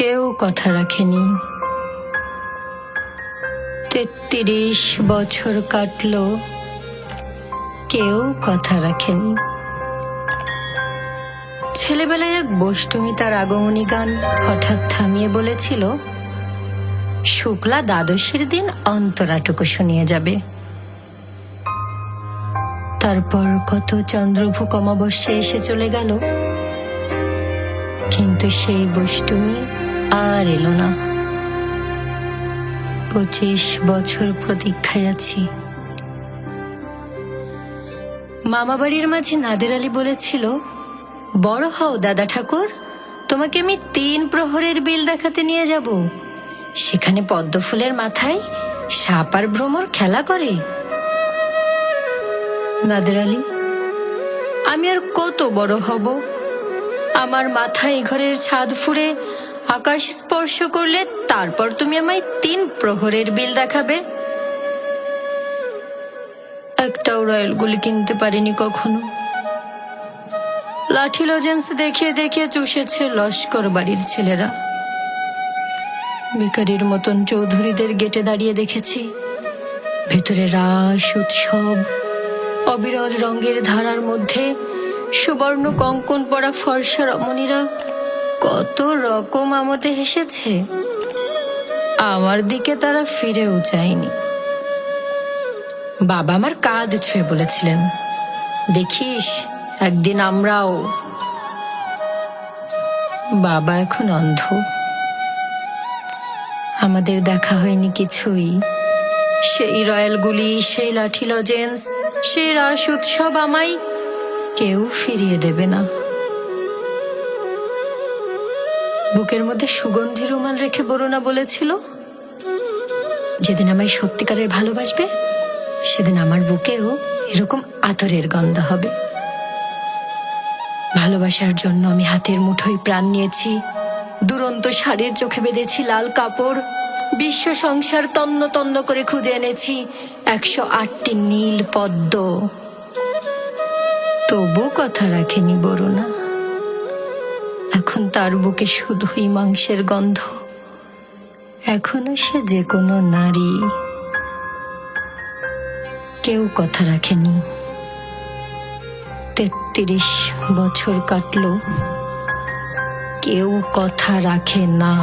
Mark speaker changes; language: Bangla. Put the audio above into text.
Speaker 1: কেউ কথা রাখেনি। 33 বছর কাটলো, কেউ কথা রাখেনি। ছেলেবেলায় এক বষ্টমী তার আগমনী গান হঠাৎ থামিয়ে বলেছিল, শুক্লা দ্বাদশীর দিন অন্তরাটুকু শুনিয়ে যাবে। তারপর কত চন্দ্রভূক অমাবস্যা এসে চলে গেল, কিন্তু সেই বষ্টমী আর এলো না। 25 বছর প্রতীক্ষায় আছি। মামাবাড়ির মাঝে নাদের আলী বলেছিল, বড় হও দাদা ঠাকুর, তোমাকে আমি 3 প্রহরের বিল দেখাতে নিয়ে যাব। সেখানে পদ্ম ফুলের মাথায় সাপ আর ভ্রমর খেলা করে। নাদের আলী, আমি আর কত বড় হব? আমার মাথায় ঘরের ছাদ ফুঁড়ে আকাশ স্পর্শ করলে তারপর তুমি আমায় 3 প্রহরের বিল দেখাবে? একটাও রয়্যাল গুলি কিনতে পারিনি কখনো। লাঠি লজেন্স দেখিয়ে দেখিয়ে চুষেছে লস্কর বাড়ির ছেলেরা। ভিখারির মতন চৌধুরীদের গেটে দাঁড়িয়ে দেখেছি, ভেতরে রাস উৎসব, অবিরল রঙের ধারার মধ্যে সুবর্ণ কঙ্কন পরা ফর্সা রমণীরা কত রকম আমতে হেসেছে। আমার দিকে তারা ফিরেও চায়নি। বাবা আমার কাঁধ ছুঁয়ে বলেছিলেন, দেখিস একদিন আমরাও। বাবা এখন অন্ধ। আমাদের দেখা হয়নি কিছুই। সেই রয়্যালগুলি, সেই লাঠি লজেন্স, সেই রাস উৎসব আমায় কেউ ফিরিয়ে দেবে না। বুকের মধ্যে সুগন্ধি রুমাল রেখে বরুণা বলেছিল, যেদিন আমায় সত্যিকারের ভালোবাসবে সেদিন আমার বুকেও এরকম আতরের গন্ধ হবে। ভালোবাসার জন্য আমি হাতের মুঠোয় প্রাণ নিয়েছি, দুরন্ত শাড়ির চোখে বেঁধেছি লাল কাপড়, বিশ্ব সংসার তন্ন তন্ন করে খুঁজে এনেছি 108টি নীল পদ্ম। তবু কথা রাখেনি বরুণা। এখন তার বুকে শুধুই মাংসের গন্ধ। এখনো সে যে কোনো নারী। কেউ কথা রাখেনি। 33 বছর কাটলো, কেউ কথা রাখে না।